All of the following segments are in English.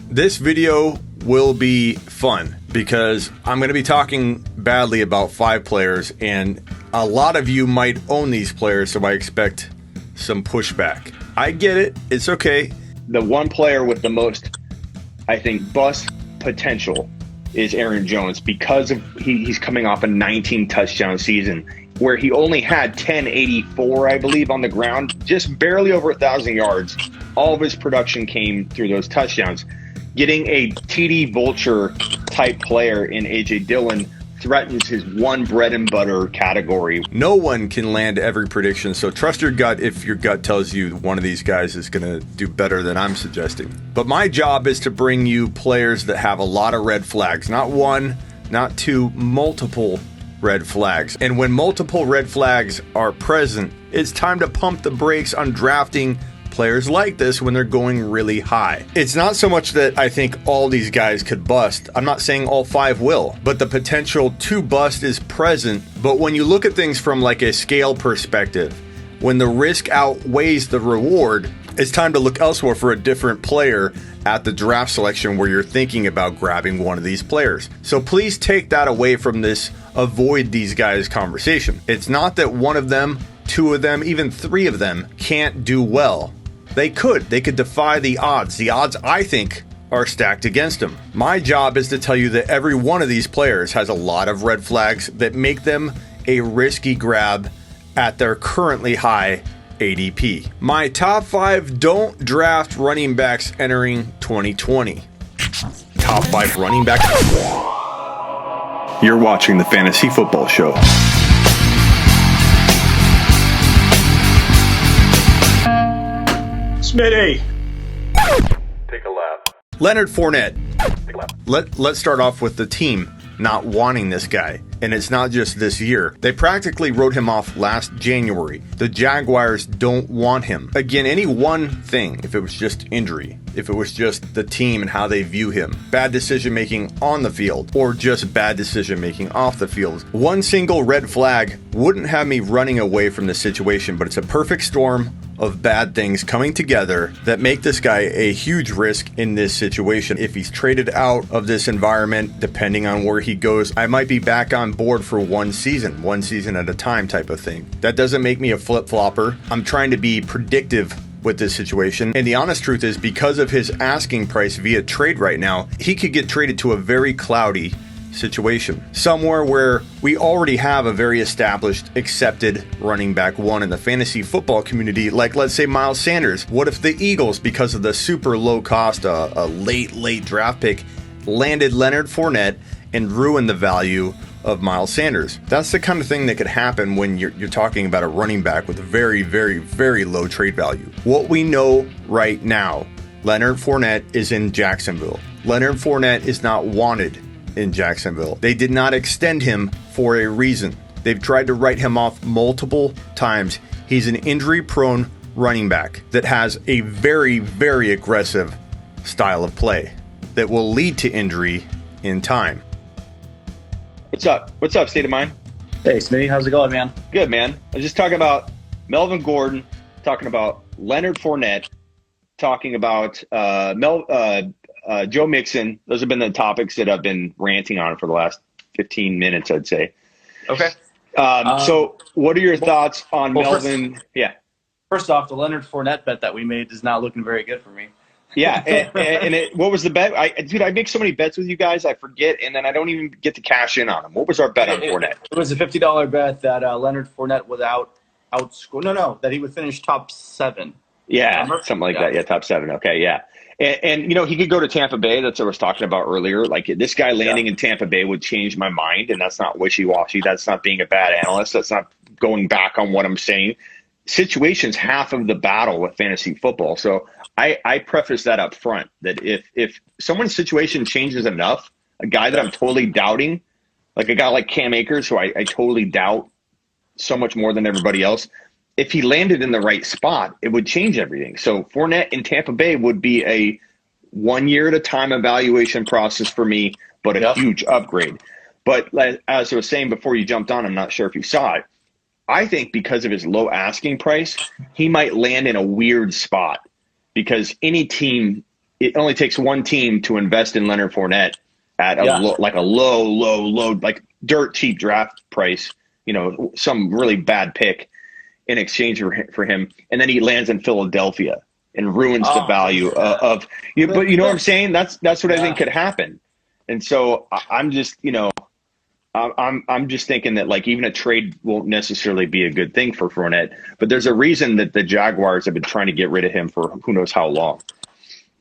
This video will be fun because I'm going to be talking badly about 5 players, and a lot of you might own these players, so I expect some pushback. I get it. It's okay. The one player with the most, I think, bust potential is Aaron Jones because of he's coming off a 19 touchdown season where he only had 1084, I believe, on the ground, just barely over 1,000 yards. All of his production came through those touchdowns. Getting a TD Vulture type player in A.J. Dillon threatens his one bread and butter category. No one can land every prediction, so trust your gut if your gut tells you one of these guys is going to do better than I'm suggesting. But my job is to bring you players that have a lot of red flags. Not one, not two, multiple red flags. And when multiple red flags are present, it's time to pump the brakes on drafting players like this when they're going really high. It's not so much that I think all these guys could bust. I'm not saying all 5 will, but the potential to bust is present. But when you look at things from like a scale perspective, when the risk outweighs the reward, it's time to look elsewhere for a different player at the draft selection where you're thinking about grabbing one of these players. So please take that away from this avoid these guys conversation. It's not that one of them, 2 of them, even 3 of them can't do well. They could defy the odds. The odds, I think, are stacked against them. My job is to tell you that every one of these players has a lot of red flags that make them a risky grab at their currently high ADP. My top 5 don't draft running backs entering 2020. Top 5 running backs. You're watching the Fantasy Football Show. Smitty! Take a lap. Leonard Fournette. Take a lap. Let's start off with the team not wanting this guy. And it's not just this year. They practically wrote him off last January. The Jaguars don't want him. Again, any one thing, if it was just injury, if it was just the team and how they view him, bad decision making on the field, or just bad decision making off the field, one single red flag wouldn't have me running away from this situation, but it's a perfect storm of bad things coming together that make this guy a huge risk in this situation. If he's traded out of this environment, depending on where he goes, I might be back on board for one season at a time type of thing. That doesn't make me a flip-flopper. I'm trying to be predictive with this situation. And the honest truth is, because of his asking price via trade right now, he could get traded to a very cloudy situation. Somewhere where we already have a very established, accepted running back 1 in the fantasy football community, like let's say Miles Sanders. What if the Eagles, because of the super low cost, a late draft pick, landed Leonard Fournette and ruined the value of Miles Sanders? That's the kind of thing that could happen when you're talking about a running back with a very, very, very low trade value. What we know right now, Leonard Fournette is in Jacksonville. Leonard Fournette is not wanted in Jacksonville. They did not extend him for a reason. They've tried to write him off multiple times. He's an injury-prone running back that has a very, very aggressive style of play that will lead to injury in time. What's up? What's up, State of Mind? Hey, Smitty. How's it going, man? Good, man. I was just talking about Melvin Gordon, talking about Leonard Fournette, talking about Joe Mixon. Those have been the topics that I've been ranting on for the last 15 minutes, I'd say. Okay. So what are your thoughts on Melvin? First off, the Leonard Fournette bet that we made is not looking very good for me. Yeah. What was the bet? I make so many bets with you guys, I forget, and then I don't even get to cash in on them. What was our bet on Fournette? It was a $50 bet that Leonard Fournette would outscore. That he would finish top 7. Yeah, something like that. Yeah, top 7. Okay, yeah. And he could go to Tampa Bay. That's what I was talking about earlier. Like, this guy landing in Tampa Bay would change my mind, and that's not wishy-washy. That's not being a bad analyst. That's not going back on what I'm saying. Situation's half of the battle with fantasy football. So I preface that up front, that if someone's situation changes enough, a guy that I'm totally doubting, like a guy like Cam Akers, who I totally doubt so much more than everybody else, if he landed in the right spot, it would change everything. So Fournette in Tampa Bay would be a 1 year at a time evaluation process for me, but a huge upgrade. But as I was saying before you jumped on, I'm not sure if you saw it, I think because of his low asking price, he might land in a weird spot because any team it only takes one team to invest in Leonard Fournette at a low, like dirt cheap draft price, some really bad pick in exchange for him. And then he lands in Philadelphia and ruins the value of you. But you know what I'm saying? That's what I think could happen. And so I'm just, I'm just thinking that like even a trade won't necessarily be a good thing for Fournette, but there's a reason that the Jaguars have been trying to get rid of him for who knows how long.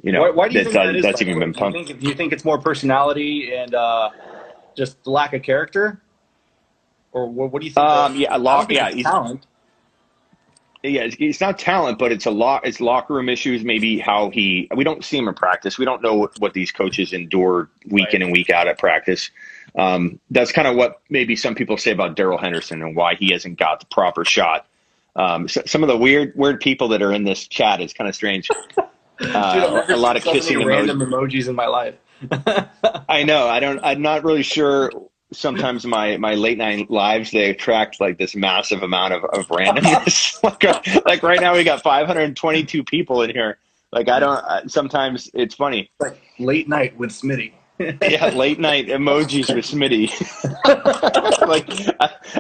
Why do you think that's even been pumped. Do you think it's more personality and just the lack of character, or what do you think? He's talent. Yeah, it's not talent, but it's locker room issues. Maybe we don't see him in practice. We don't know what these coaches endure week in and week out at practice. That's kind of what maybe some people say about Darrell Henderson and why he hasn't got the proper shot. Some of the weird people that are in this chat is kind of strange. A lot of kissing random emojis in my life. I know. I'm not really sure. Sometimes my late night lives, they attract like this massive amount of randomness. like right now we got 522 people in here. Like sometimes it's funny. Like late night with Smitty. Yeah, late night emojis with Smitty. Like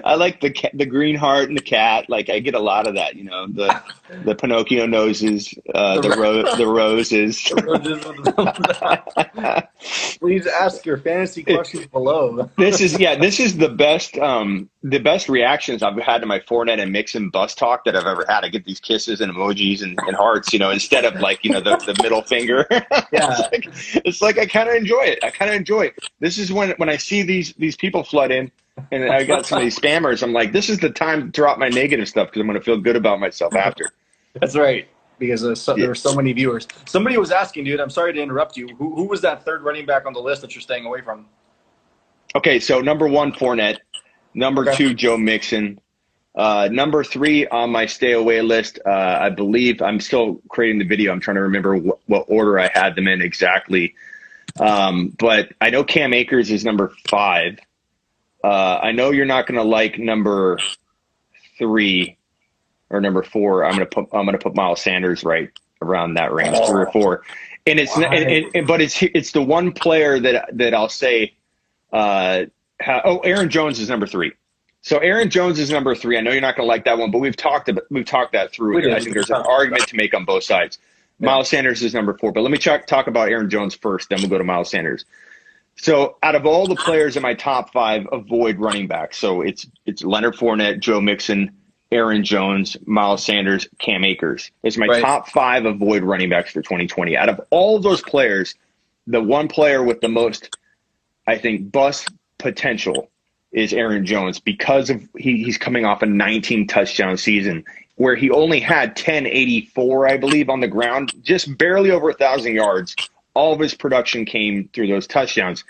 I like the green heart and the cat. Like I get a lot of that, the Pinocchio noses, the roses. Please ask your fantasy questions below. This is the best reactions I've had to my Fournette and Mixon bus talk that I've ever had. I get these kisses and emojis and hearts, instead of like the middle finger. Yeah, it's like I kind of enjoy it. This is when I see these people flood in, and I got some of these spammers. I'm like, this is the time to drop my negative stuff because I'm going to feel good about myself after. That's right. Because there were so many viewers. Somebody was asking, dude, I'm sorry to interrupt you. Who was that third running back on the list that you're staying away from? Okay, so number 1, Fournette. Number 2, Joe Mixon. Number 3 on my stay away list, I believe I'm still creating the video. I'm trying to remember what order I had them in exactly. But I know Cam Akers is number 5. I know you're not going to like number 3 or number 4. I'm gonna put Miles Sanders right around that range, 3 or 4. And but it's the one player that I'll say. Aaron Jones is number 3. So Aaron Jones is number 3. I know you're not going to like that one, but we've talked that through. I think there's an argument to make on both sides. Miles Sanders is number 4, but let me talk about Aaron Jones first, then we'll go to Miles Sanders. So out of all the players in my top 5, avoid running backs. So it's Leonard Fournette, Joe Mixon, Aaron Jones, Miles Sanders, Cam Akers. It's my top 5 avoid running backs for 2020. Out of all of those players, the one player with the most, I think, bust potential is Aaron Jones because of he's coming off a 19 touchdown season where he only had 1084, I believe, on the ground, just barely over 1,000 yards. All of his production came through those touchdowns.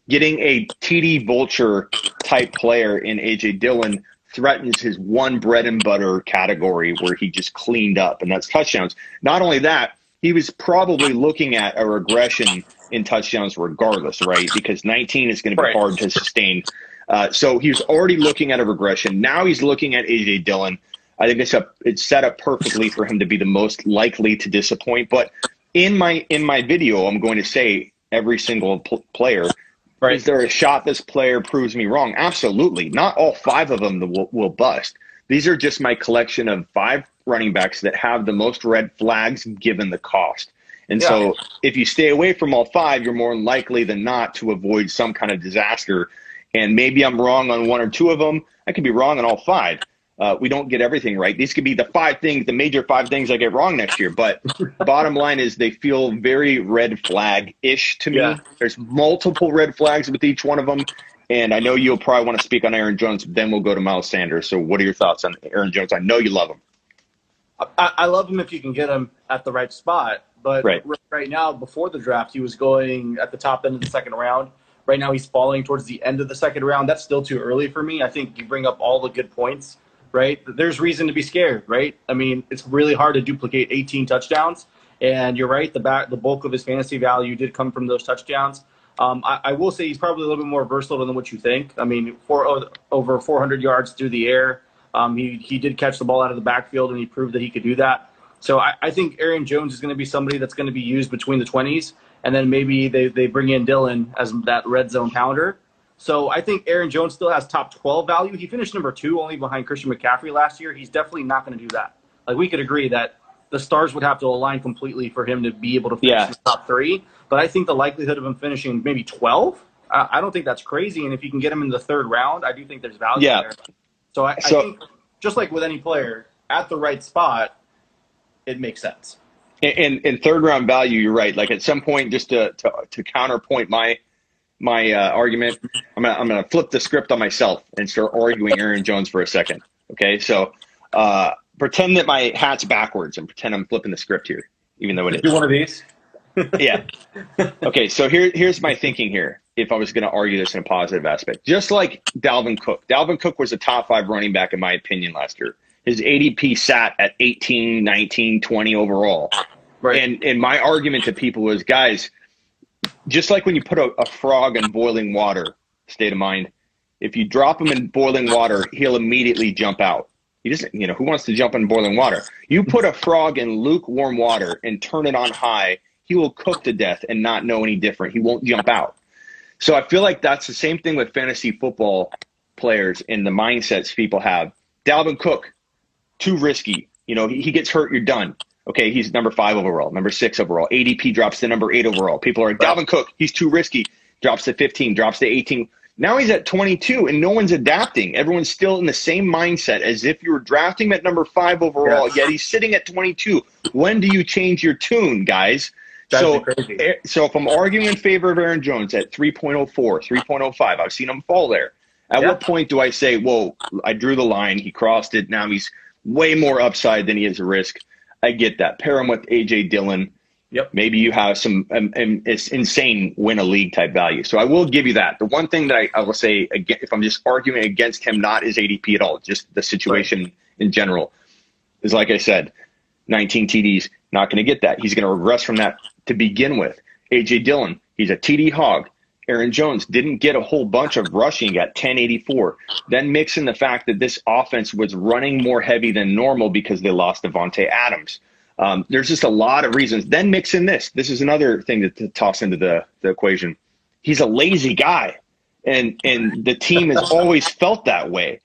Getting a TD Vulture type player in A.J. Dillon threatens his one bread and butter category where he just cleaned up, and that's touchdowns. Not only that, he was probably looking at a regression in touchdowns regardless, right? Because 19 is going to be hard to sustain. So he was already looking at a regression. Now he's looking at A.J. Dillon. I think it's set up perfectly for him to be the most likely to disappoint. But in my video, I'm going to say every single player. Is there a shot this player proves me wrong? Absolutely. Not all 5 of them will bust. These are just my collection of 5 running backs that have the most red flags given the cost. And so if you stay away from all 5, you're more likely than not to avoid some kind of disaster. And maybe I'm wrong on 1 or 2 of them. I could be wrong on all 5. We don't get everything right. These could be the major 5 things I get wrong next year. But bottom line is they feel very red flag-ish to me. Yeah. There's multiple red flags with each one of them. And I know you'll probably want to speak on Aaron Jones. Then we'll go to Miles Sanders. So what are your thoughts on Aaron Jones? I know you love him. I love him if you can get him at the right spot. But right now, before the draft, he was going at the top end of the second round. Right now, he's falling towards the end of the second round. That's still too early for me. I think you bring up all the good points. Right? There's reason to be scared, right? I mean, it's really hard to duplicate 18 touchdowns. And you're right, the bulk of his fantasy value did come from those touchdowns. I will say he's probably a little bit more versatile than what you think. I mean, over 400 yards through the air. He did catch the ball out of the backfield, and he proved that he could do that. So I think Aaron Jones is going to be somebody that's going to be used between the 20s, and then maybe they bring in Dillon as that red zone pounder. So I think Aaron Jones still has top 12 value. He finished number 2 only behind Christian McCaffrey last year. He's definitely not going to do that. Like, we could agree that the stars would have to align completely for him to be able to finish in the top 3. But I think the likelihood of him finishing maybe 12, I don't think that's crazy. And if you can get him in the 3rd round, I do think there's value there. So I think, just like with any player, at the right spot, it makes sense. In 3rd round value, you're right. Like, at some point, just to counterpoint my argument, I'm gonna flip the script on myself and start arguing Aaron Jones for a second. Okay, so pretend that my hat's backwards and pretend I'm flipping the script here, even though it is. Do one of these. Yeah. Okay, so here's my thinking here. If I was going to argue this in a positive aspect, just like Dalvin Cook was a top 5 running back in my opinion last year. His ADP sat at 18, 19, 20 overall. Right. And my argument to people was, guys, just like when you put a frog in boiling water, state of mind, if you drop him in boiling water, he'll immediately jump out. He doesn't, who wants to jump in boiling water? You put a frog in lukewarm water and turn it on high, he will cook to death and not know any different. He won't jump out. So I feel like that's the same thing with fantasy football players and the mindsets people have. Dalvin Cook, too risky. He gets hurt, you're done. Okay, he's number 5 overall, number 6 overall. ADP drops to number 8 overall. People are like, Dalvin Cook, he's too risky. Drops to 15, drops to 18. Now he's at 22, and no one's adapting. Everyone's still in the same mindset as if you were drafting him at number 5 overall, yet he's sitting at 22. When do you change your tune, guys? So if I'm arguing in favor of Aaron Jones at 3.04, 3.05, I've seen him fall there. At what point do I say, whoa, I drew the line, he crossed it, now he's way more upside than he is a risk? I get that. Pair him with A.J. Dillon. Yep. Maybe you have some it's insane win a league type value. So I will give you that. The one thing that I will say, again, if I'm just arguing against him, not his ADP at all, just the situation in general, is like I said, 19 TDs, not going to get that. He's going to regress from that to begin with. A.J. Dillon, he's a TD hog. Aaron Jones didn't get a whole bunch of rushing at 1084. Then mix in the fact that this offense was running more heavy than normal because they lost Devontae Adams. There's just a lot of reasons. Then mix in this. This is another thing to toss into the equation. He's a lazy guy, and the team has always felt that way.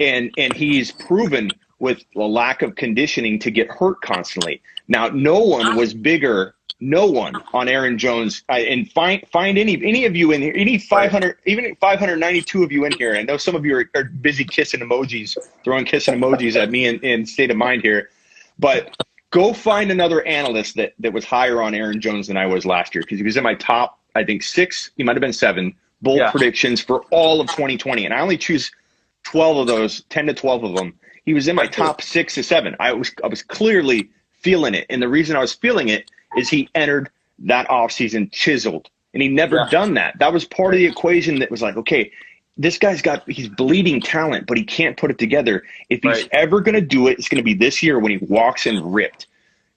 And he's proven with a lack of conditioning to get hurt constantly. Now, no one was bigger. No one on Aaron Jones, and find any of you in here, any 500, even 592 of you in here. I know some of you are busy kissing emojis, throwing kissing emojis at me in state of mind here, but go find another analyst that was higher on Aaron Jones than I was last year, because he was in my top, I think 6, he might have been 7 bold predictions for all of 2020, and I only choose 12 of those, 10 to 12 of them. He was in my top 6 to 7. I was clearly feeling it, and the reason I was feeling it is he entered that offseason chiseled, and he never done that. That was part of the equation that was like, okay, this guy's he's bleeding talent, but he can't put it together. If he's ever going to do it, it's going to be this year when he walks in ripped.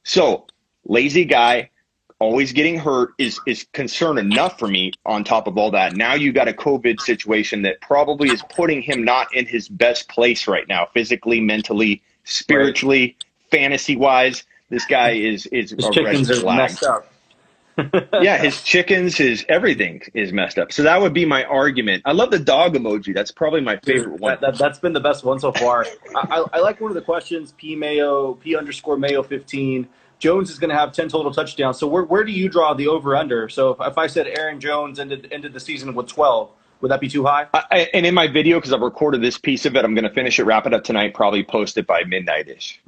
So lazy guy, always getting hurt is concern enough for me on top of all that. Now you got a COVID situation that probably is putting him not in his best place right now, physically, mentally, spiritually, fantasy-wise. This guy is his chickens are messed up. Yeah, his chickens, his everything is messed up. So that would be my argument. I love the dog emoji. That's probably my favorite one. That's been the best one so far. I like one of the questions, P_Mayo 15. Jones is going to have 10 total touchdowns. So where do you draw the over-under? So if I said Aaron Jones ended the season with 12, would that be too high? And in my video, because I've recorded this piece of it, I'm going to finish it, wrap it up tonight, probably post it by midnight-ish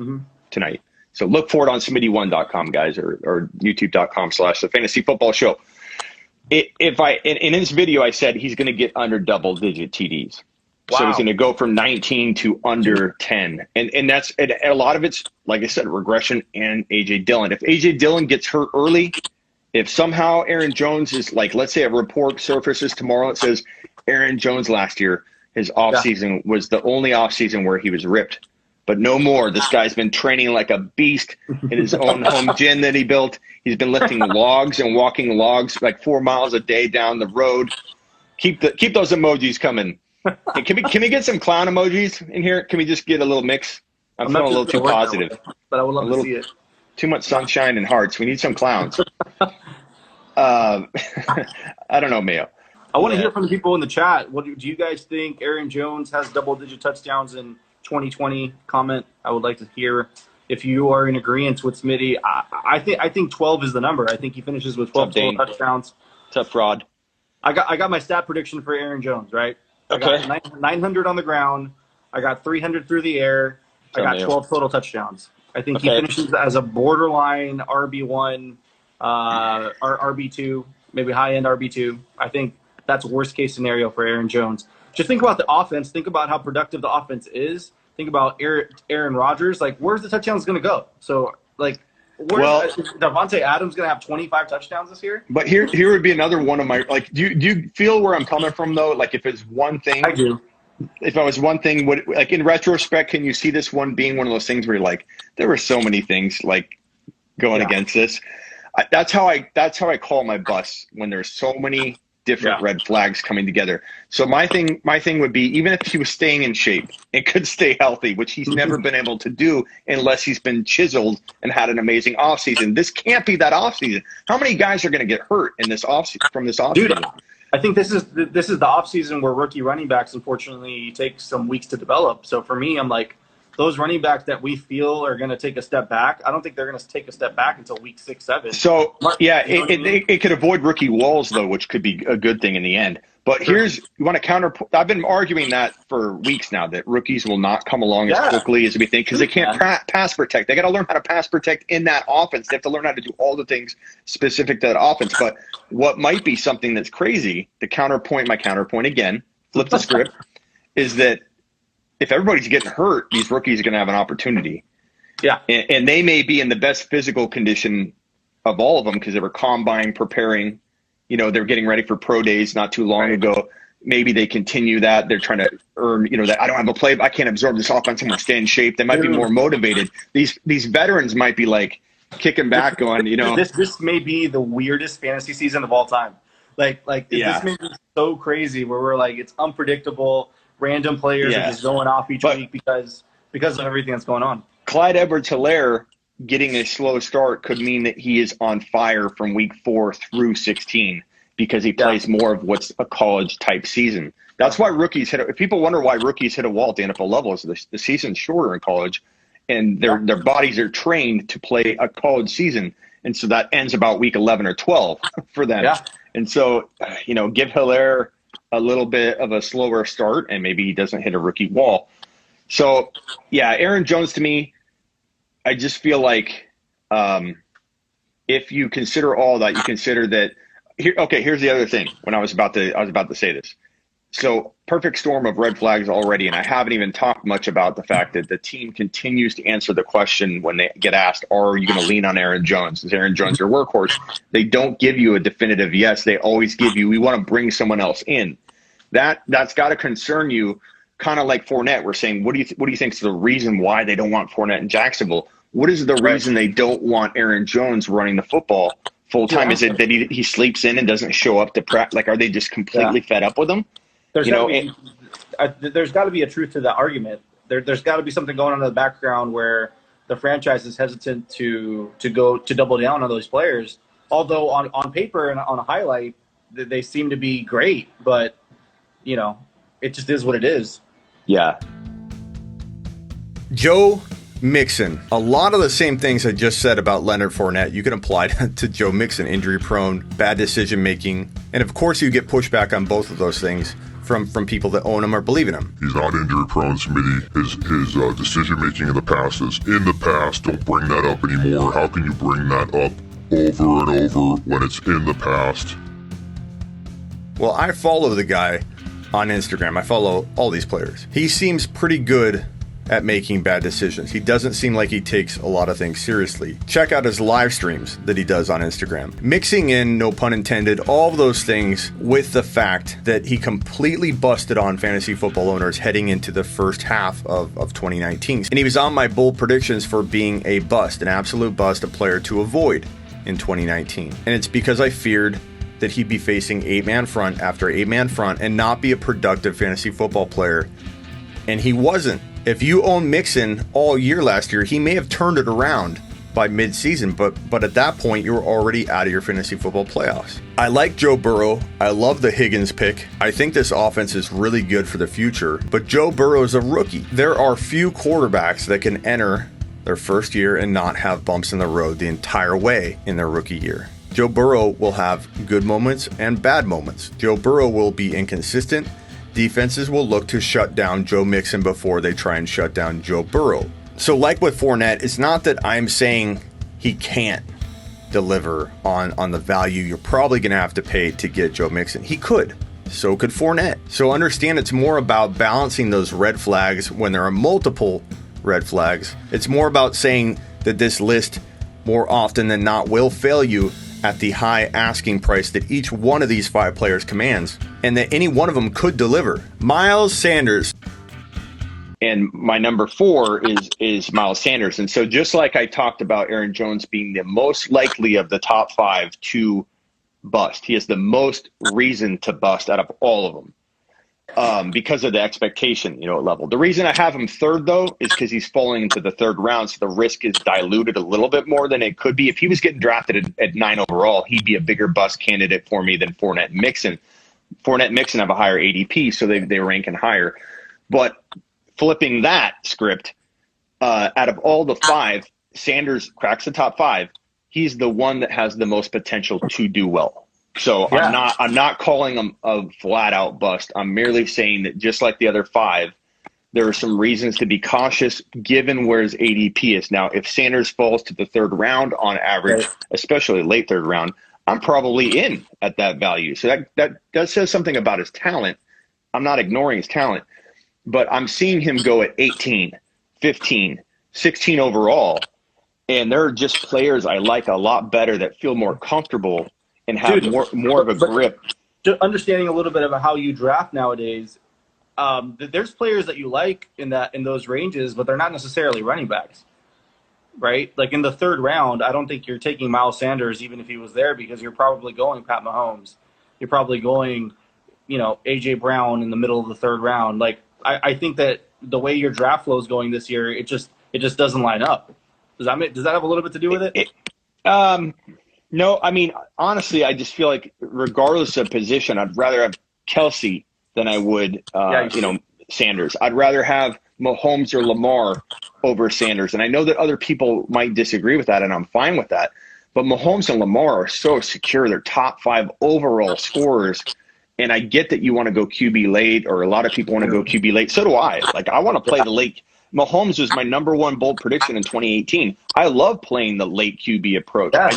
tonight. So look for it on Smitty1.com, guys, or YouTube.com/The Fantasy Football Show. In this video, I said he's going to get under double-digit TDs. Wow. So he's going to go from 19 to under 10. And that's a lot of it's, like I said, regression and A.J. Dillon. If A.J. Dillon gets hurt early, if somehow Aaron Jones is like, let's say a report surfaces tomorrow that says Aaron Jones last year, his offseason was the only offseason where he was ripped. But no more. This guy's been training like a beast in his own home gym that he built. He's been lifting logs and walking logs like 4 miles a day down the road. Keep those emojis coming. And can we get some clown emojis in here? Can we just get a little mix? I'm feeling a little too positive. But I would love to see it. Too much sunshine and hearts. We need some clowns. I don't know, Mayo. I want to hear from the people in the chat. What do you guys think? Aaron Jones has double-digit touchdowns in 2020. Comment. I would like to hear if you are in agreement with Smitty. I think 12 is the number. I think he finishes with 12 total touchdowns. Tough fraud. I got my stat prediction for Aaron Jones, right? Okay. I got 900 on the ground. I got 300 through the air. I got 12 total touchdowns. I think he finishes as a borderline RB1, RB2, maybe high-end RB2. I think that's worst-case scenario for Aaron Jones. Just think about the offense. Think about how productive the offense is. Think about Aaron Rodgers. Like, where's the touchdowns going to go? So, like, is Davante Adams going to have 25 touchdowns this year? But here would be another one of my, like, do you feel where I'm coming from, though? Like, if it's one thing. I do. If I was one thing, like, in retrospect, can you see this one being one of those things where you're like, there were so many things, like, going against this? That's how I call my bus when there's so many different red flags coming together. So my thing would be, even if he was staying in shape and could stay healthy, which he's never been able to do unless he's been chiseled and had an amazing offseason. This can't be that offseason. How many guys are going to get hurt in this offseason? Dude, I think this is the offseason where rookie running backs, unfortunately, take some weeks to develop. So for me, I'm like, those running backs that we feel are going to take a step back, I don't think they're going to take a step back until week 6, 7. So, it could avoid rookie walls, though, which could be a good thing in the end. But you want to counter – I've been arguing that for weeks now, that rookies will not come along as quickly as we think because they can't pass protect. They got to learn how to pass protect in that offense. They have to learn how to do all the things specific to that offense. But what might be something that's crazy, my counterpoint again, flip the script, is that if everybody's getting hurt, these rookies are going to have an opportunity. Yeah. And they may be in the best physical condition of all of them because they were combine preparing. You know, they're getting ready for pro days not too long ago. Maybe they continue that. They're trying to earn, that I don't have a play. I can't absorb this offense. I'm going to stay in shape. They might be more motivated. These veterans might be like kicking back going, This may be the weirdest fantasy season of all time. This may be so crazy where we're like, it's unpredictable. Random players are just going off each week because of everything that's going on. Clyde Edwards-Helaire getting a slow start could mean that he is on fire from week 4 through 16 because he plays more of what's a college-type season. That's why rookies if people wonder why rookies hit a wall at the NFL level, is the season's shorter in college, and their bodies are trained to play a college season, and so that ends about week 11 or 12 for them. Yeah. And so, give Helaire a little bit of a slower start, and maybe he doesn't hit a rookie wall. So, Aaron Jones, to me, I just feel like if you consider all that, you consider that here's the other thing. When I was about to say this. So, perfect storm of red flags already, and I haven't even talked much about the fact that the team continues to answer the question when they get asked, are you going to lean on Aaron Jones? Is Aaron Jones your workhorse? They don't give you a definitive yes. They always give you, we want to bring someone else in. That's got to concern you, kind of like Fournette. We're saying, what do you think is the reason why they don't want Fournette in Jacksonville? What is the reason they don't want Aaron Jones running the football full time? Is it that he sleeps in and doesn't show up to practice? Like, are they just completely fed up with him? There's got to be a truth to that argument. There's got to be something going on in the background where the franchise is hesitant to double down on those players. Although on paper and on a highlight, they seem to be great, but it just is what it is. Yeah. Joe Mixon. A lot of the same things I just said about Leonard Fournette, you can apply to Joe Mixon. Injury prone, bad decision making, and of course you get pushback on both of those things from people that own him or believe in him. He's not injury prone, Smitty. His decision making in the past is in the past. Don't bring that up anymore. How can you bring that up over and over when it's in the past? Well, I follow the guy on Instagram. I follow all these players. He seems pretty good at making bad decisions. He doesn't seem like he takes a lot of things seriously. Check out his live streams that he does on Instagram. Mixing in, no pun intended, all of those things with the fact that he completely busted on fantasy football owners heading into the first half of 2019. And he was on my bold predictions for being a bust, an absolute bust, a player to avoid in 2019. And it's because I feared that he'd be facing 8-man front after 8-man front and not be a productive fantasy football player. And he wasn't. If you own Mixon all year last year, he may have turned it around by mid-season, but at that point, you're already out of your fantasy football playoffs. I like Joe Burrow. I love the Higgins pick. I think this offense is really good for the future, but Joe Burrow is a rookie. There are few quarterbacks that can enter their first year and not have bumps in the road the entire way in their rookie year. Joe Burrow will have good moments and bad moments. Joe Burrow will be inconsistent. Defenses will look to shut down Joe Mixon before they try and shut down Joe Burrow. So like with Fournette, it's not that I'm saying he can't deliver on the value you're probably going to have to pay to get Joe Mixon. He could. So could Fournette. So understand it's more about balancing those red flags when there are multiple red flags. It's more about saying that this list more often than not will fail you at the high asking price that each one of these 5 players commands, and that any one of them could deliver. Miles Sanders. And my number 4 is Miles Sanders. And so just like I talked about Aaron Jones being the most likely of the top 5 to bust, he has the most reason to bust out of all of them because of the expectation, level. The reason I have him 3rd, though, is because he's falling into the 3rd round, so the risk is diluted a little bit more than it could be. If he was getting drafted at 9 overall, he'd be a bigger bust candidate for me than Fournette and Mixon. Fournette and Mixon have a higher ADP, so they rank in higher. But flipping that script, out of all the 5, Sanders cracks the top 5. He's the one that has the most potential to do well. So yeah. I'm not calling him a flat out bust. I'm merely saying that just like the other 5, there are some reasons to be cautious given where his ADP is. Now, if Sanders falls to the 3rd round on average, especially late 3rd round, I'm probably in at that value. So that says something about his talent. I'm not ignoring his talent. But I'm seeing him go at 18, 15, 16 overall. And there are just players I like a lot better that feel more comfortable and have more of a grip. Understanding a little bit about how you draft nowadays, there's players that you like in those ranges, but they're not necessarily running backs, right? Like in the 3rd round, I don't think you're taking Miles Sanders even if he was there, because you're probably going Pat Mahomes. You're probably going, A.J. Brown in the middle of the 3rd round. Like, I think that the way your draft flow is going this year, it just doesn't line up. Does that have a little bit to do with it? No, I mean, honestly, I just feel like regardless of position, I'd rather have Kelsey than I would, Sanders. I'd rather have Mahomes or Lamar over Sanders. And I know that other people might disagree with that, and I'm fine with that. But Mahomes and Lamar are so secure. They're top 5 overall scorers. And I get that you want to go QB late, or a lot of people want to go QB late. So do I. Like, I want to play the late. Mahomes was my number 1 bold prediction in 2018. I love playing the late QB approach. Yeah.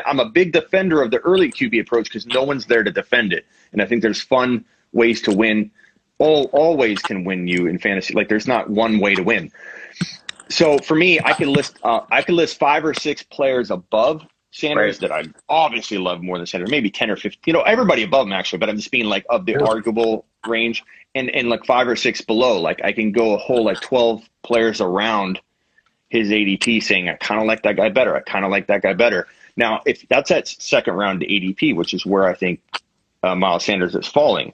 I'm a big defender of the early QB approach because no one's there to defend it. And I think there's fun ways to win. All ways can win you in fantasy. Like, there's not one way to win. So for me, I could list 5 or 6 players above Sanders that I obviously love more than Sanders, maybe 10 or 15, everybody above him actually, but I'm just being like of the arguable range, and like 5 or 6 below. Like, I can go a whole like 12 players around his ADP saying, I kind of like that guy better. I kind of like that guy better. Now, if that's at 2nd round ADP, which is where I think Miles Sanders is falling.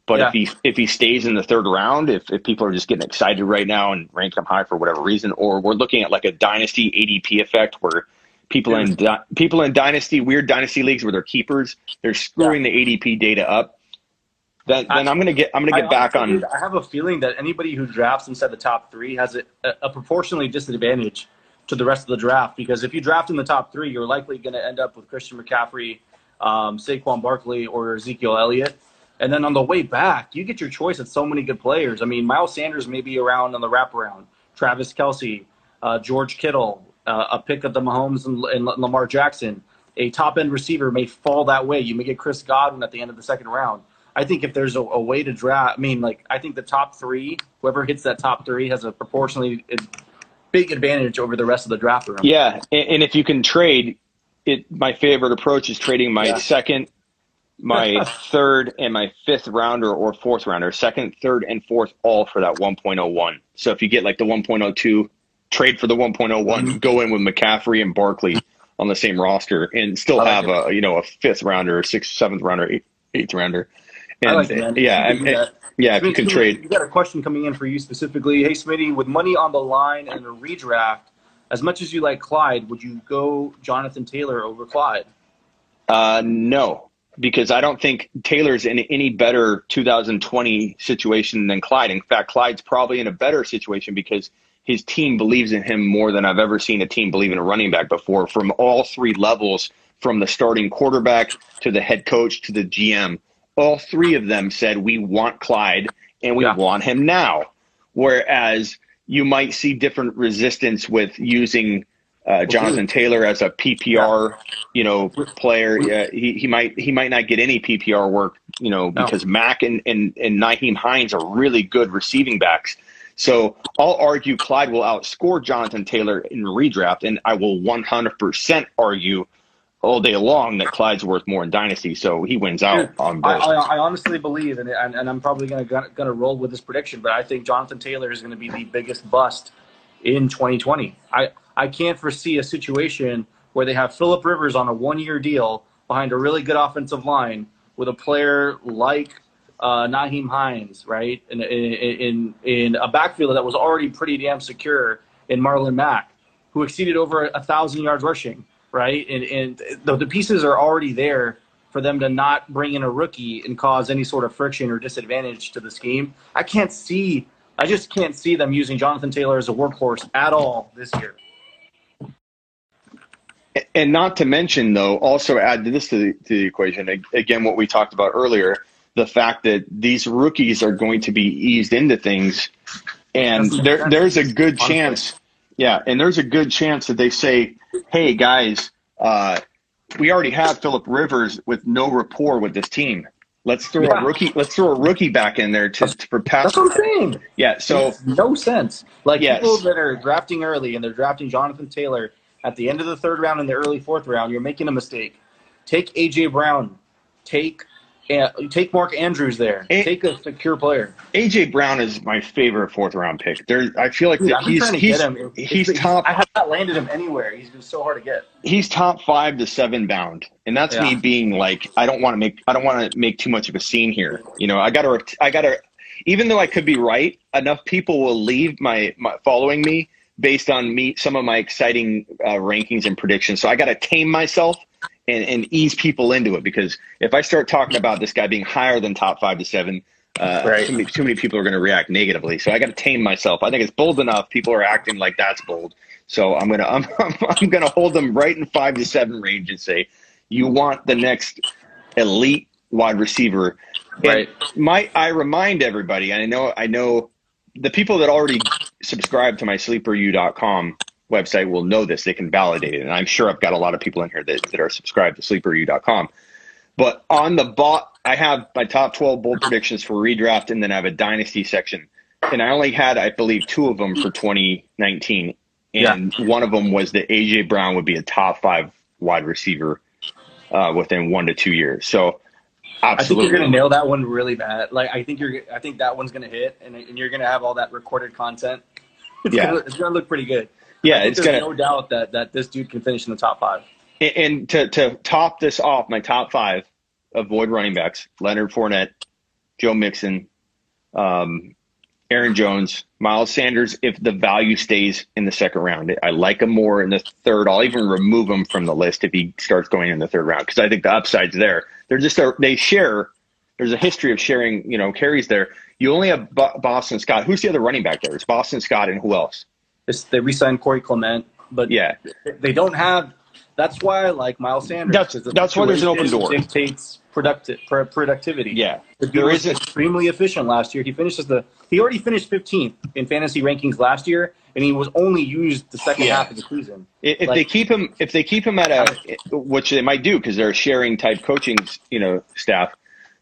But if he stays in the 3rd round, if people are just getting excited right now and rank him high for whatever reason, or we're looking at like a dynasty ADP effect where people in weird dynasty leagues where they're keepers, they're screwing the ADP data up. Then I'm gonna get back on. I have a feeling that anybody who drafts inside the top 3 has a proportionally disadvantage to the rest of the draft, because if you draft in the top 3, you're likely going to end up with Christian McCaffrey, Saquon Barkley, or Ezekiel Elliott. And then on the way back, you get your choice of so many good players. I mean, Miles Sanders may be around on the wraparound. Travis Kelce, George Kittle, a pick of the Mahomes and Lamar Jackson. A top-end receiver may fall that way. You may get Chris Godwin at the end of the 2nd round. I think if there's a way to draft, I think the top 3, whoever hits that top 3 has a proportionally big advantage over the rest of the draft room. Yeah, and if you can trade it, my favorite approach is trading my 2nd, my 3rd, and my 5th rounder or 4th rounder, 2nd, 3rd, and 4th, all for that 1.01. So if you get like the 1.02, trade for the 1.01, go in with McCaffrey and Barkley on the same roster, and still have a 5th rounder, 6th, 7th rounder, 8th rounder. And I like that. If you can trade. You got a question coming in for you specifically. Hey, Smitty, with money on the line and a redraft, as much as you like Clyde, would you go Jonathan Taylor over Clyde? No, because I don't think Taylor's in any better 2020 situation than Clyde. In fact, Clyde's probably in a better situation because his team believes in him more than I've ever seen a team believe in a running back before, from all three levels, from the starting quarterback to the head coach to the GM. All three of them said, we want Clyde and we want him now. Whereas you might see different resistance with using Jonathan Taylor as a PPR, player. He might not get any PPR work, because Mack and Nyheim Hines are really good receiving backs. So I'll argue Clyde will outscore Jonathan Taylor in redraft, and I will 100% argue all day long that Clyde's worth more in Dynasty, so he wins out on both. I honestly believe, and I'm probably gonna roll with this prediction, but I think Jonathan Taylor is going to be the biggest bust in 2020. I can't foresee a situation where they have Phillip Rivers on a 1-year deal behind a really good offensive line with a player like Nyheim Hines, right, in a backfield that was already pretty damn secure in Marlon Mack, who exceeded over 1,000 yards rushing, right, and the pieces are already there for them to not bring in a rookie and cause any sort of friction or disadvantage to the scheme. I just can't see them using Jonathan Taylor as a workhorse at all this year. And not to mention, though, also add this to the equation, again, what we talked about earlier, the fact that these rookies are going to be eased into things, and there's a good chance, and there's a good chance that they say, hey, guys, we already have Phillip Rivers with no rapport with this team. Let's throw a rookie. Let's throw a rookie back in there for pass. That's what I'm saying. Yeah, so it makes no sense. People that are drafting early and they're drafting Jonathan Taylor at the end of the 3rd round and the early 4th round, you're making a mistake. Take AJ Brown. Take Mark Andrews there. Take a secure player. AJ Brown is my favorite 4th round pick. I feel like he's top. I have not landed him anywhere. He's been so hard to get. He's top 5 to 7 bound, and that's me being like, I don't want to make too much of a scene here. I gotta. Even though I could be right, enough people will leave my following me based on some of my exciting rankings and predictions. So I got to tame myself and ease people into it, because if I start talking about this guy being higher than top 5 to 7, too many people are going to react negatively. So I got to tame myself. I think it's bold enough. People are acting like that's bold. So I'm gonna hold them right in 5 to 7 range and say, you want the next elite wide receiver. Right. And I remind everybody, and I know the people that already subscribe to my sleeperu.com website will know this. They can validate it. And I'm sure I've got a lot of people in here that are subscribed to sleeperu.com. But on the I have my top 12 bold predictions for redraft, and then I have a dynasty section. And I only had, I believe, 2 of them for 2019. And one of them was that AJ Brown would be a top 5 wide receiver within 1 to 2 years. So absolutely. I think you're going to nail that one really bad. I think that one's going to hit, and you're going to have all that recorded content. It's going to look pretty good. Yeah, there's no doubt that this dude can finish in the top 5. And to top this off, my top 5 avoid running backs: Leonard Fournette, Joe Mixon, Aaron Jones, Miles Sanders. If the value stays in the 2nd round, I like him more in the 3rd. I'll even remove him from the list if he starts going in the 3rd round, because I think the upside's there. They share. There's a history of sharing, carries there. You only have Boston Scott. Who's the other running back there? It's Boston Scott, and who else? They re-signed Corey Clement, but they don't have. That's why I like Miles Sanders. That's why there's an open door. Dictates productivity. Yeah, the dude was extremely efficient last year. He already finished 15th in fantasy rankings last year, and he was only used the second half of the season. If they keep him at which they might do, because they're a sharing type coaching staff.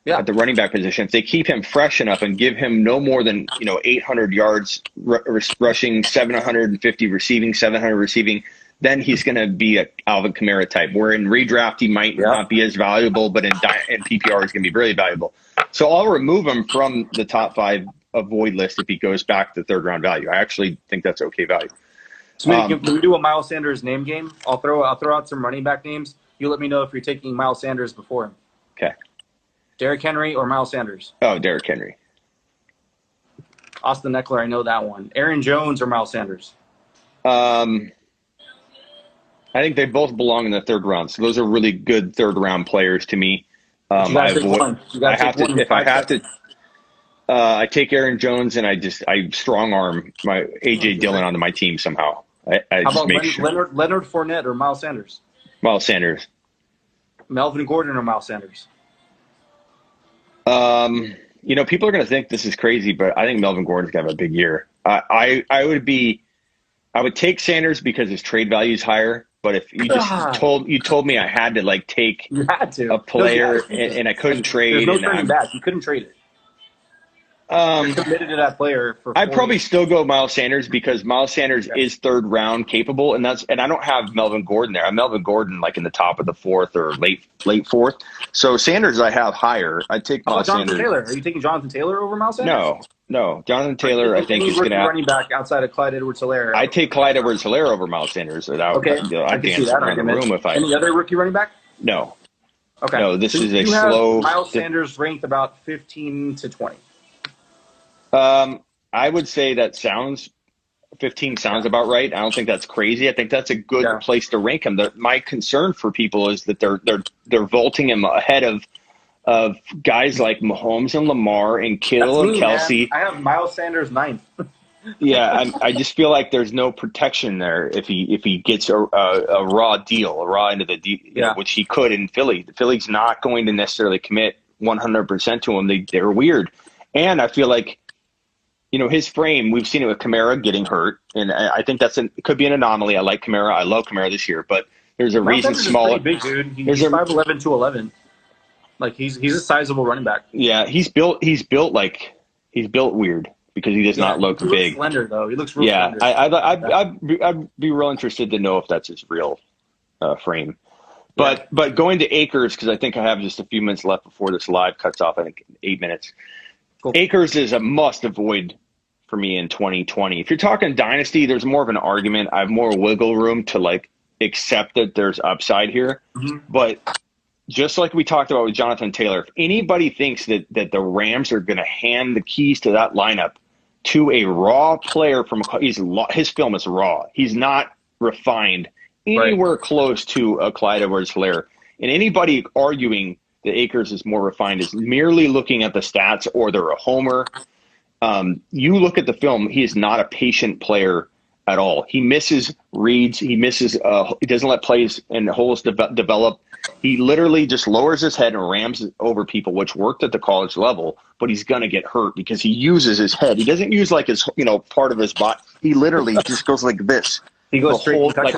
Yeah. At the running back position, if they keep him fresh enough and give him no more than 800 yards rushing, 750 receiving, 700 receiving, then he's going to be a Alvin Kamara type. Where in redraft he might not be as valuable, but in PPR he's going to be really valuable. So I'll remove him from the top 5 avoid list if he goes back to 3rd round value. I actually think that's okay value. Smitty, can we do a Miles Sanders name game? I'll throw out some running back names. You let me know if you're taking Miles Sanders before him. Okay. Derrick Henry or Miles Sanders? Oh, Derrick Henry. Austin Eckler, I know that one. Aaron Jones or Miles Sanders? I think they both belong in the third round. So those are really good third round players to me. I take Aaron Jones and I strong arm my AJ Dillon onto my team somehow. I How just about make sure. Leonard Fournette or Miles Sanders? Miles Sanders. Melvin Gordon or Miles Sanders? People are going to think this is crazy, but I think Melvin Gordon's going to have a big year. I would take Sanders because his trade value is higher. But if you just told me I had to take a player and I couldn't trade, there's no turning back. You couldn't trade it. You're committed to that player for. I'd probably still go Miles Sanders because Miles Sanders is third round capable, and I don't have Melvin Gordon there. I'm Melvin Gordon in the top of the fourth or late fourth. So Sanders I have higher. I take Miles Sanders. Taylor. Are you taking Jonathan Taylor over Miles Sanders? No. Jonathan Taylor I think is going to have running back outside of Clyde Edwards-Helaire. I take Clyde Edwards-Helaire over Miles Sanders. I'd dance around the room if I. Any other rookie running back? No. Okay. No, this is a slow. Miles Sanders ranked about 15 to 20. I would say 15 sounds about right. I don't think that's crazy. I think that's a good place to rank him. My concern for people is that they're vaulting him ahead of guys like Mahomes and Lamar and Kittle and Kelsey. Man. I have Miles Sanders 9th. Yeah, I just feel like there's no protection there if he gets a raw deal, a raw end of the deal, which he could in Philly. Philly's not going to necessarily commit 100% to him. They're weird, and I feel like. His frame, we've seen it with Kamara getting hurt, and I think it could be an anomaly. I like Kamara. I love Kamara this year, but there's a reason smaller. Big dude. He's 5'11", 211. He's a sizable running back. Yeah, he's built weird because he does not look big. Looks slender though. He looks real slender. I'd be real interested to know if that's his real frame. But going to Akers, because I think I have just a few minutes left before this live cuts off. I think 8 minutes. Cool. Akers is a must avoid for me in 2020. If you're talking dynasty, there's more of an argument. I have more wiggle room to accept that there's upside here. Mm-hmm. But just like we talked about with Jonathan Taylor, if anybody thinks that the Rams are going to hand the keys to that lineup to a raw player his film is raw. He's not refined anywhere close to a Clyde Edwards-Helaire. And anybody arguing that Akers is more refined is merely looking at the stats or they're a homer. You look at the film, he is not a patient player at all. He misses reads. He doesn't let plays and holes develop. He literally just lowers his head and rams over people, which worked at the college level, but he's going to get hurt because he uses his head. He doesn't use his, part of his body. He literally just goes like this. He goes straight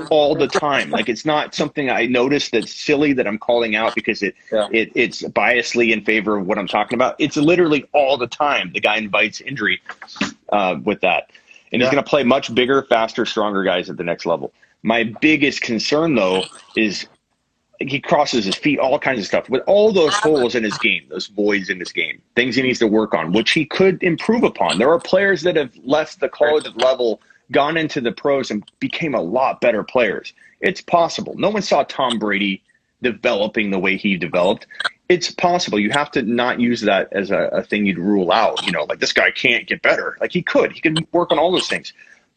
all the time. It's not something I noticed that's silly that I'm calling out because it's biasly in favor of what I'm talking about. It's literally all the time. The guy invites injury with that. And he's going to play much bigger, faster, stronger guys at the next level. My biggest concern, though, is he crosses his feet, all kinds of stuff. With all those holes in his game, those voids in his game, things he needs to work on, which he could improve upon. There are players that have left the college level, gone into the pros and became a lot better players. It's possible. No one saw Tom Brady developing the way he developed. It's possible. You have to not use that as a thing you'd rule out. This guy can't get better. He could work on all those things.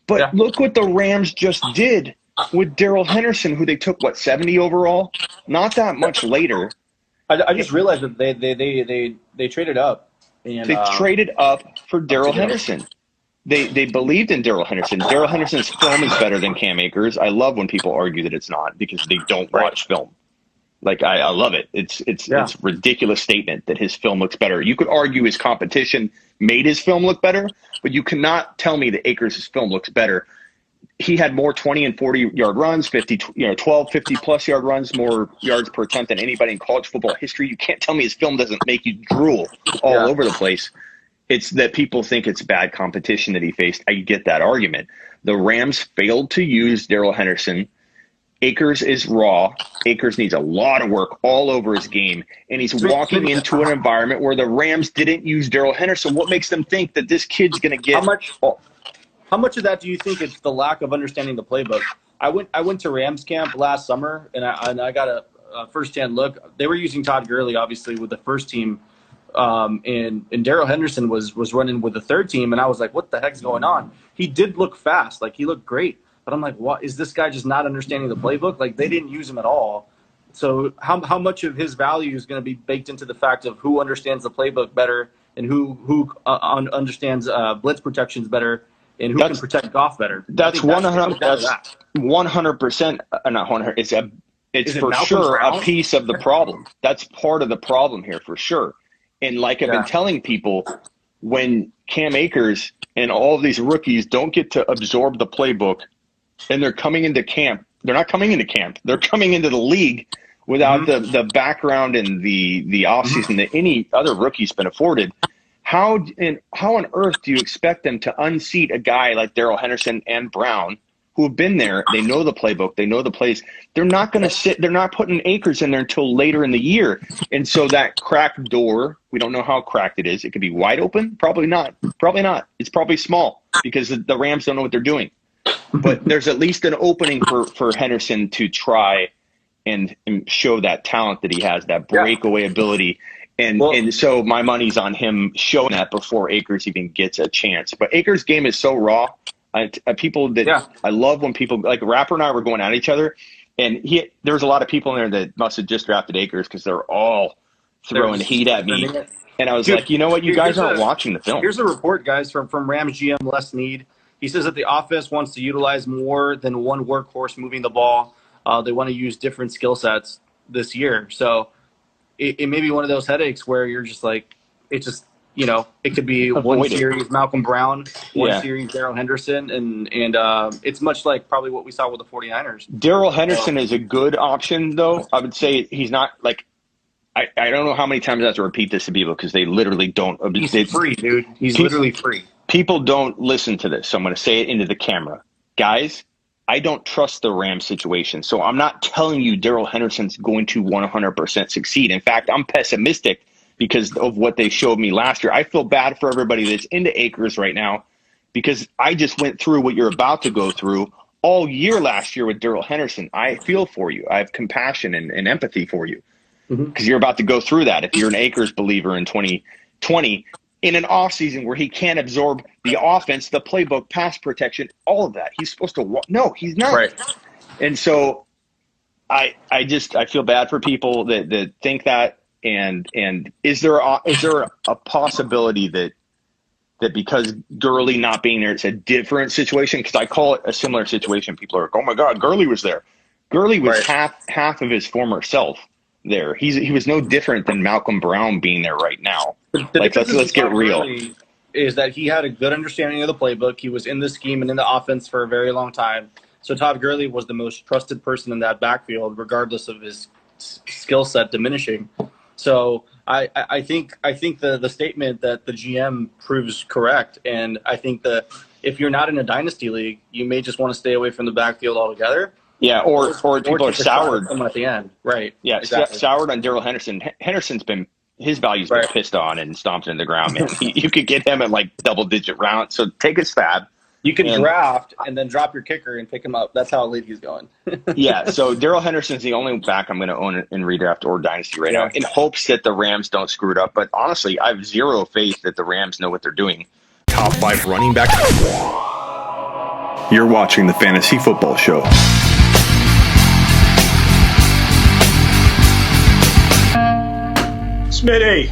But look what the Rams just did with Darrell Henderson, who they took, 70 overall? Not that much later. I just realized that they traded up. And, they traded up for Darrell Henderson. They believed in Darrell Henderson. Darrell Henderson's film is better than Cam Akers. I love when people argue that it's not because they don't watch film. I love it. It's a ridiculous statement that his film looks better. You could argue his competition made his film look better, but you cannot tell me that Akers' film looks better. He had more 20 and 40-yard runs, 12, 50-plus yard runs, more yards per attempt than anybody in college football history. You can't tell me his film doesn't make you drool all over the place. It's that people think it's bad competition that he faced. I get that argument. The Rams failed to use Darrell Henderson. Akers is raw. Akers needs a lot of work all over his game, and he's walking into an environment where the Rams didn't use Darrell Henderson. What makes them think that this kid's going to get How much of that do you think is the lack of understanding the playbook? I went to Rams camp last summer, and I got a first-hand look. They were using Todd Gurley, obviously, with the first team, and Darrell Henderson was running with the third team, and I was like, what the heck's going on? He did look fast. He looked great. But I'm like, what is this guy just not understanding the playbook? Like, they didn't use him at all. So how much of his value is going to be baked into the fact of who understands the playbook better and who understands blitz protections better and who can protect Goff better? That's 100%. That's 100%. Not 100. It's for sure a piece of the problem. That's part of the problem here for sure. And like I've been telling people, when Cam Akers and all of these rookies don't get to absorb the playbook, and they're coming into camp, they're not coming into camp. They're coming into the league without the background and the offseason that any other rookie's been afforded. How on earth do you expect them to unseat a guy like Darrell Henderson and Brown, who have been there? They know the playbook. They know the plays. They're not going to sit. They're not putting Akers in there until later in the year. And so that cracked door, we don't know how cracked it is. It could be wide open. Probably not. Probably not. It's probably small because the Rams don't know what they're doing. But there's at least an opening for Henderson to try and show that talent that he has, that breakaway ability. And so my money's on him showing that before Akers even gets a chance. But Akers' game is so raw. I love when people, like Rapper and I were going at each other, and there's a lot of people in there that must have just drafted Akers because they're all throwing heat at me. And I was like, you know what? You guys aren't watching the film. Here's a report, guys, from Rams GM Les Snead. He says that the offense wants to utilize more than one workhorse moving the ball. They want to use different skill sets this year. So it may be one of those headaches where you're just like, it just, it could be one series Malcolm Brown, one series Darrell Henderson, and it's much like probably what we saw with the 49ers. Darrell Henderson is a good option, though. I would say he's not like, I don't know how many times I have to repeat this to people because they literally don't. He's free, dude. He's literally free. People don't listen to this, so I'm going to say it into the camera. Guys, I don't trust the Rams situation, so I'm not telling you Darrell Henderson's going to 100% succeed. In fact, I'm pessimistic because of what they showed me last year. I feel bad for everybody that's into Akers right now because I just went through what you're about to go through all year last year with Darrell Henderson. I feel for you. I have compassion and empathy for you because you're about to go through that. If you're an Akers believer in 2020, in an offseason where he can't absorb the offense, the playbook, pass protection, all of that. He's supposed to no, he's not. Right. And so I feel bad for people that think that. And is there a possibility that because Gurley not being there, it's a different situation? Because I call it a similar situation. People are like, oh my God, Gurley was there. Gurley was half of his former self there. He was no different than Malcolm Brown being there right now. Let's get real. Is that he had a good understanding of the playbook. He was in the scheme and in the offense for a very long time. So Todd Gurley was the most trusted person in that backfield, regardless of his skill set diminishing. So I think the statement that the GM proves correct, and I think that if you're not in a dynasty league, you may just want to stay away from the backfield altogether. Yeah, or people are soured at the end, right? Yeah, exactly. Soured on Darrell Henderson. Henderson's been his value's been pissed on and stomped in the ground. Man, you could get him at like double-digit rounds. So take his fab. You can draft and then drop your kicker and pick him up. That's how late he's going. Yeah, so Darrell Henderson's the only back I'm going to own in redraft or dynasty right now, in hopes that the Rams don't screw it up. But honestly, I have zero faith that the Rams know what they're doing. Top 5 running back. You're watching the Fantasy Football Show. Smitty,